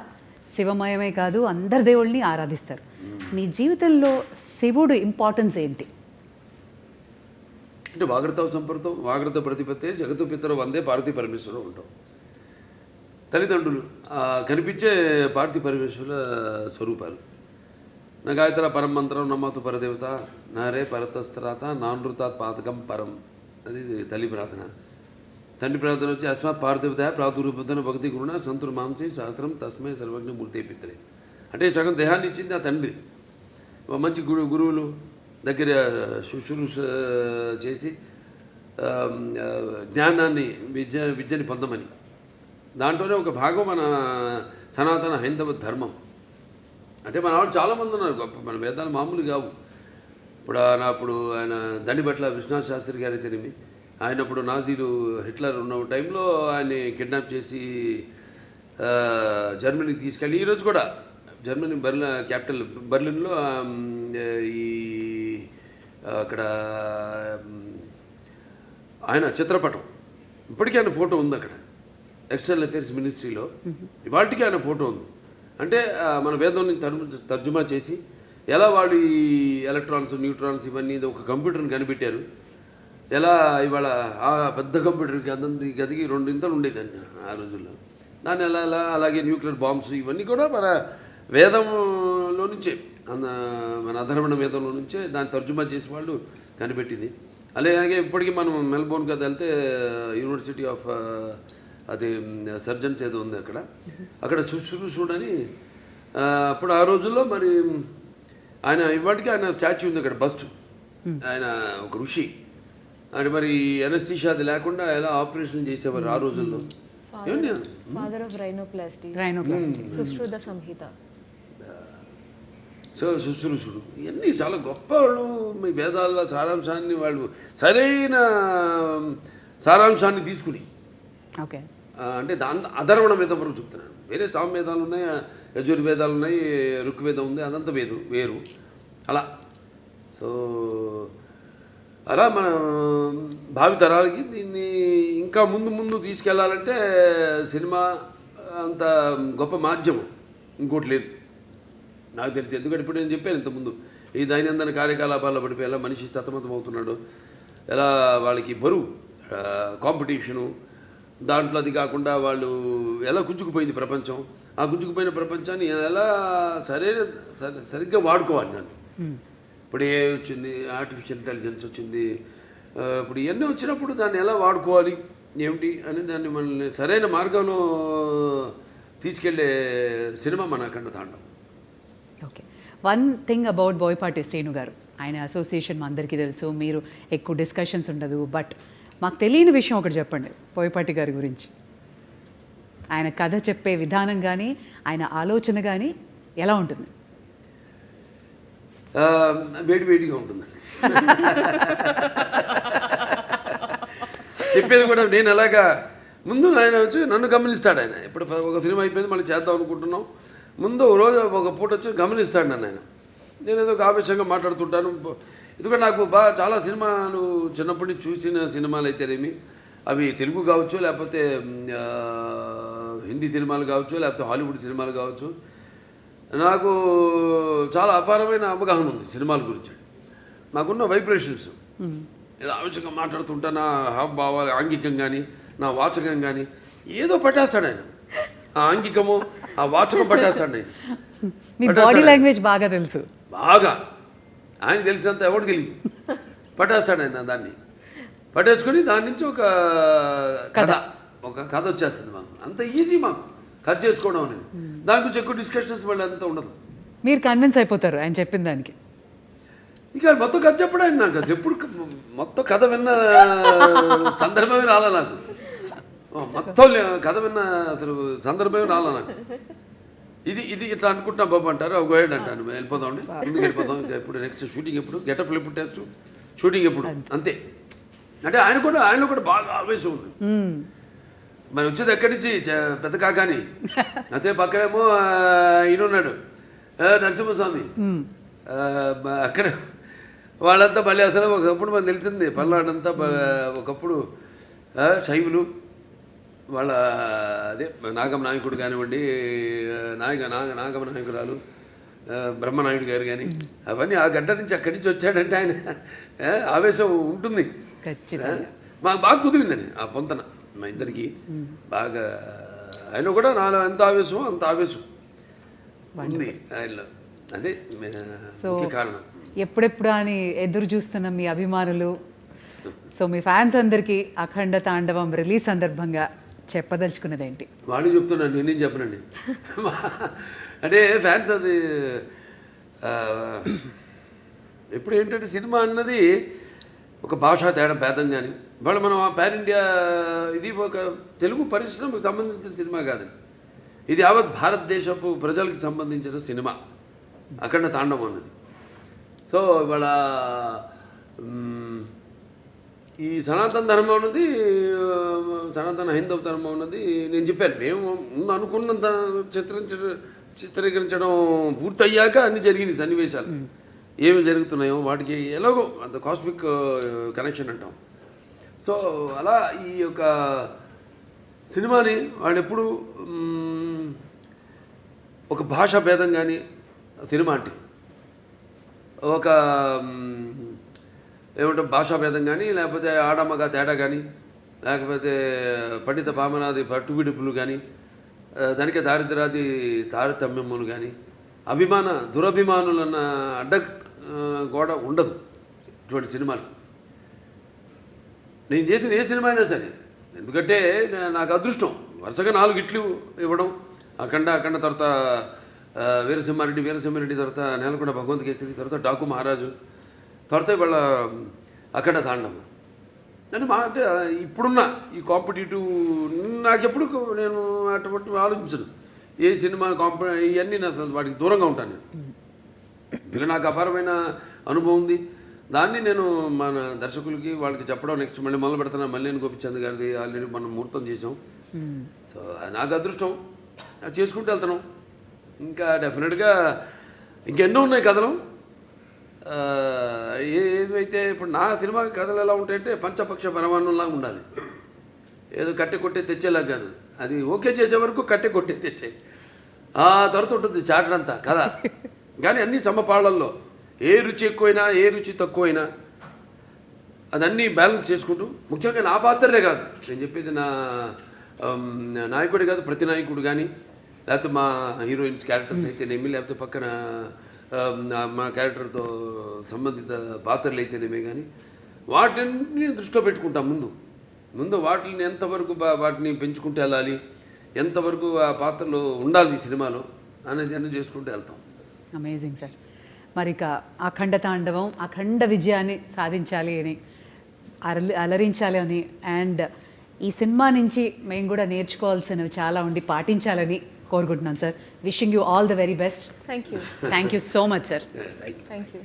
శివమయమే కాదు, అందరి దేవుళ్ళని ఆరాధిస్తారు. మీ జీవితంలో శివుడు ఇంపార్టెన్స్ ఏంటి? అంటే వాగ్రత సంపర్తం, వాగ్రత ప్రతిపత్తే జగత్తు పితరు వందే పార్వతీ పరమేశ్వరం ఉంటాం. తల్లిదండ్రులు కనిపించే పార్వతీ పరమేశ్వరుల స్వరూపాలు. నా గాయత్ర పరం మంత్రం నమ్మతు పరదేవత, నారే పరతస్త్రాత నానృతాత్ పాతకం పరం, అది తల్లి ప్రార్థన. తండ్రి ప్రార్థన వచ్చి అస్మాత్ పార్థివత ప్రాదుర్భూతన భక్తి గురుణ సంతుర్ మాంసి సహస్రం తస్మై సర్వజ్ఞ మూర్తి పిత్రే. అంటే సగం దేహాన్ని ఇచ్చింది ఆ తండ్రి. మంచి గురువులు దగ్గర శుశ్రూష చేసి జ్ఞానాన్ని విద్యని పొందమని. దాంట్లోనే ఒక భాగం మన సనాతన హైందవ ధర్మం. అంటే మన వాళ్ళు చాలామంది ఉన్నారు గొప్ప, మన వేదాలు మామూలు కావు. అప్పుడు ఆయన దండిబట్ల విశ్వనాథ శాస్త్రి గారి తెలిమి, ఆయనప్పుడు నాజీలు హిట్లర్ ఉన్న టైంలో ఆయన్ని కిడ్నాప్ చేసి జర్మనీకి తీసుకెళ్ళి ఈరోజు కూడా జర్మనీ క్యాపిటల్ బర్లిన్లో ఈ అక్కడ ఆయన చిత్రపటం ఇప్పటికీ ఆయన ఫోటో ఉంది అక్కడ ఎక్స్టర్నల్ అఫేర్స్ మినిస్ట్రీలో. ఇవాళకి ఆయన ఫోటో ఉంది. అంటే మన వేదాన్ని తర్జుమా చేసి ఎలా వాళ్ళు ఈ ఎలక్ట్రాన్స్ న్యూట్రాన్స్ ఇవన్నీ ఒక కంప్యూటర్ని కనిపెట్టారు. ఎలా ఇవాళ ఆ పెద్ద కంప్యూటర్కి గదికి 2 ఇంతలు ఉండేదండి ఆ రోజుల్లో. దాన్ని ఎలా అలాగే న్యూక్లియర్ బాంబ్స్ ఇవన్నీ కూడా మన వేదంలో నుంచే, మన అధర్వణ వేదంలో నుంచే దాన్ని తర్జుమా చేసి వాళ్ళు కనిపెట్టింది. అలాగే ఇప్పటికీ మనం మెల్బోర్న్ కదా వెళ్తే యూనివర్సిటీ ఆఫ్ అది సర్జన్స్ ఏదో ఉంది అక్కడ శుశ్రూషుడని అప్పుడు ఆ రోజుల్లో మరి ఆయన ఇవాటికి ఆయన స్టాచ్యూ ఉంది అక్కడ, బస్ట్. ఆయన ఒక ఋషి. అంటే మరి ఎనస్థీషియా అది లేకుండా ఎలా ఆపరేషన్ చేసేవారు ఆ రోజుల్లో. Father of rhinoplasty, Sushruta Samhita. So శుశ్రూషుడు ఇవన్నీ చాలా గొప్ప వాళ్ళు. మీ వేదాల సారాంశాన్ని వాళ్ళు సరైన సారాంశాన్ని తీసుకుని ఓకే అంటే అధర్వణ వేదం వరకు చెప్తున్నాను. వేరే సామవేదాలు ఉన్నాయి, యజుర్వేదాలు ఉన్నాయి, ఋగ్వేదం ఉంది, అదంతా వేరు అలా. సో అలా మన భావి తరాలకి దీన్ని ఇంకా ముందు తీసుకెళ్లాలంటే సినిమా అంత గొప్ప మాధ్యమం ఇంకోటి లేదు నాకు తెలిసి. ఎందుకంటే ఇప్పుడు నేను చెప్పాను ఇంతకుముందు, ఈ దైనందిన కార్యకలాపాల్లో పడిపోయి ఎలా మనిషి సతమతం అవుతున్నాడు, ఎలా వాళ్ళకి బరువు కాంపిటీషను, దాంట్లో అది కాకుండా వాళ్ళు ఎలా గుంజుకుపోయింది ప్రపంచం. ఆ గుంజుకుపోయిన ప్రపంచాన్ని ఎలా సరిగ్గా వాడుకోవాలి దాన్ని. ఇప్పుడు ఏ వచ్చింది, ఆర్టిఫిషియల్ ఇంటెలిజెన్స్ వచ్చింది, ఇప్పుడు ఇవన్నీ వచ్చినప్పుడు దాన్ని ఎలా వాడుకోవాలి ఏమిటి అని దాన్ని మనల్ని సరైన మార్గంలో తీసుకెళ్లే సినిమా మన అఖండ తాండవం. Okay, one thing about Boyapati Srinu గారు, ఆయన అసోసియేషన్ మా అందరికీ తెలుసు, మీరు ఎక్కువ డిస్కషన్స్ ఉండదు, బట్ మాకు తెలియని విషయం ఒకటి చెప్పండి బోయపాటి గారి గురించి. ఆయన కథ చెప్పే విధానం కానీ ఆయన ఆలోచన కానీ ఎలా ఉంటుంది? వేడిగా ఉంటుంది చెప్పేది కూడా. నేను అలాగా ముందు ఆయన వచ్చి నన్ను గమనిస్తాడు. ఆయన ఇప్పుడు ఒక సినిమా అయిపోయింది మళ్ళీ చేద్దాం అనుకుంటున్నాం, ముందు రోజు ఒక పూట వచ్చి గమనిస్తాడు నన్ను ఆయన. నేను ఏదో ఒక ఆవేశంగా మాట్లాడుతుంటాను. ఎందుకంటే నాకు చాలా సినిమాలు చిన్నప్పటి నుంచి చూసిన సినిమాలు అయితేనేమి, అవి తెలుగు కావచ్చు, లేకపోతే హిందీ సినిమాలు కావచ్చు, లేకపోతే హాలీవుడ్ సినిమాలు కావచ్చు, నాకు చాలా అపారమైన అవగాహన ఉంది సినిమాల గురించి. నాకున్న వైబ్రేషన్స్ ఏదో ఆవేశంగా మాట్లాడుతుంటా, నా హావభావాలు ఆంగికం కానీ నా వాచకం కానీ ఏదో పట్టేస్తాడు ఆయన. ఆ ఆంగికము ఆ వాచకం పట్టేస్తాడు ఆయన. మీ బాడీ లాంగ్వేజ్ బాగా తెలుసు. బాగా ఆయన తెలిసినంత ఎవరికి తెలియదు. పట్టేస్తాడు ఆయన దాన్ని. పట్టేసుకొని దాని నుంచి ఒక కథ వచ్చేస్తుంది మాకు. అంత ఈజీ మాకు కథ చేసుకోవడం అనేది. దాని గురించి ఎక్కువ డిస్కషన్స్ మళ్ళీ అంతా ఉండదు. మీరు కన్విన్స్ అయిపోతారు ఆయన చెప్పిన దానికి. ఇక మొత్తం కథ చెప్పడం ఆయన నాకు అసలు ఎప్పుడు మొత్తం కథ విన్న సందర్భమే రాలా నాకు. మొత్తం కథ విన్న అసలు సందర్భమే రాలా నాకు. ఇది ఇట్లా అనుకుంటున్నాం బాబు అంటారు, ఒక గోయడ్ అంటాను, వెళ్ళిపోదామండి ముందుకు వెళ్ళిపోదాం. ఇంకా ఎప్పుడు నెక్స్ట్ షూటింగ్ ఎప్పుడు, గెటప్లు ఎప్పుడు, టెస్ట్ షూటింగ్ ఎప్పుడు, అంతే. అంటే ఆయనలో కూడా బాగా ఆవేశం ఉంది. మరి వచ్చేది ఎక్కడి నుంచి పెద్ద కాకాని, అదే పక్కనేమో ఈయన ఉన్నాడు నరసింహస్వామి, అక్కడ వాళ్ళంతా మళ్ళీ అసలు ఒకప్పుడు మనకు తెలిసింది పల్నాడంతా ఒకప్పుడు శైవులు, వాళ్ళ అదే నాగమ నాయకుడు కానివ్వండి, నాగమ నాయకురాలు బ్రహ్మనాయుడు గారు కానీ, అవన్నీ ఆ గడ్డ నుంచి అక్కడి నుంచి వచ్చాడంటే ఆయన ఆవేశం ఉంటుంది. మాకు బాగా కుదిరిందండి ఆ పొంతన మా ఇద్దరికి బాగా. ఆయన కూడా నాలో ఎంత ఆవేశమో అంత ఆవేశం ఉంది ఆయనలో. అదే ముఖ్య కారణం. ఎప్పుడెప్పుడు అని ఎదురు చూస్తున్న మీ అభిమానులు సో మీ ఫ్యాన్స్ అందరికీ అఖండ తాండవం రిలీజ్ సందర్భంగా చెప్పదలుచుకున్నది ఏంటి? వాడిని చెప్తున్నాను, నేనేం చెప్పనండి. అంటే ఫ్యాన్స్ అది ఇప్పుడు ఏంటంటే సినిమా అన్నది ఒక భాషా తేడా భేదం కానీ ఇవాళ మనం ఆ పాన్ ఇండియా ఇది ఒక తెలుగు పరిశ్రమకు సంబంధించిన సినిమా కాదండి, ఇది యావత్ భారతదేశపు ప్రజలకు సంబంధించిన సినిమా అఖండ తాండవం అన్నది. సో ఇవాళ ఈ సనాతన ధర్మం ఉన్నది, సనాతన హైందవ ధర్మం ఉన్నది నేను చెప్పాను. మేము ముందు అనుకున్నంత చిత్రీకరించడం పూర్తయ్యాక అన్ని జరిగినాయి సన్నివేశాలు ఏమి జరుగుతున్నాయో వాటికి ఎలాగో అంత కాస్మిక్ కనెక్షన్ అంటాం. సో అలా ఈ యొక్క సినిమాని వాళ్ళు ఎప్పుడు ఒక భాషా భేదం కానీ సినిమా అంటే ఒక ఏమంటే భాషా భేదం కానీ లేకపోతే ఆడమగ తేడా కానీ లేకపోతే పండిత పామనాది పట్టువిడుపులు కానీ దానికే దారిద్రాది తారతమ్యములు కానీ దురభిమానులన్న అడ్డ గోడ ఉండదు ఇటువంటి సినిమాలు. నేను చేసిన ఏ సినిమా అయినా సరే, ఎందుకంటే నాకు అదృష్టం వరుసగా 4 హిట్లు ఇవ్వడం, అఖండ తర్వాత వీరసింహారెడ్డి తర్వాత నేలకొండ భగవంత్ కేసరి, తర్వాత డాకు మహారాజు, తర్వాత ఇవాళ అఖండ తాండవం అని అంటే ఇప్పుడున్న ఈ కాంపిటేటివ్ నాకెప్పుడు నేను అటువంటి ఆలోచించను. ఏ సినిమా ఇవన్నీ నా వాటికి దూరంగా ఉంటాను నేను. ఇలా నాకు అపారమైన అనుభవం ఉంది. దాన్ని నేను మన దర్శకులకి వాళ్ళకి చెప్పడం నెక్స్ట్ మళ్ళీ మొదలు పెడుతున్నా. మల్లేని గోపిచంద్ గారిది ఆల్రెడీ మనం ముహూర్తం చేసాం. సో నాకు అదృష్టం, అది చేసుకుంటూ వెళ్తున్నాం. ఇంకా డెఫినెట్గా ఇంకెన్నో ఉన్నాయి కథలు. ఏమైతే ఇప్పుడు నా సినిమా కథలు ఎలా ఉంటాయంటే పంచపక్ష పరమాన్నంలాగా ఉండాలి. ఏదో కట్టె కొట్టే తెచ్చేలాగా కాదు, అది ఓకే చేసే వరకు కట్టె కొట్టే తెచ్చే ఆ తర్వాత ఉంటుంది చాటంతా కథ. కానీ అన్ని సమపాళ్ళల్లో ఏ రుచి ఎక్కువైనా ఏ రుచి తక్కువైనా అదన్నీ బ్యాలెన్స్ చేసుకుంటూ, ముఖ్యంగా నా పాత్రలే కాదు నేను చెప్పేది, నా నాయకుడే కాదు ప్రతి నాయకుడు కానీ లేకపోతే మా హీరోయిన్స్ క్యారెక్టర్స్ అయితేనేమి లేకపోతే పక్కన మా క్యారెక్టర్తో సంబంధిత పాత్రలు అయితేనేమే కానీ వాటిని దృష్టిలో పెట్టుకుంటాం. ముందు వాటిని ఎంతవరకు వాటిని పెంచుకుంటూ వెళ్ళాలి, ఎంతవరకు ఆ పాత్రలో ఉండాలి ఈ సినిమాలో అనేది అన్నీ చేసుకుంటూ వెళ్తాం. Amazing sir. మరి ఇక అఖండ తాండవం అఖండ విజయాన్ని సాధించాలి అని, అలరించాలి అని, అండ్ ఈ సినిమా నుంచి మేము కూడా నేర్చుకోవాల్సినవి చాలా ఉండి పాటించాలని కోరుకుంటున్నాను sir. Wishing you all the very best. Thank you. Thank you so much sir. Thank you.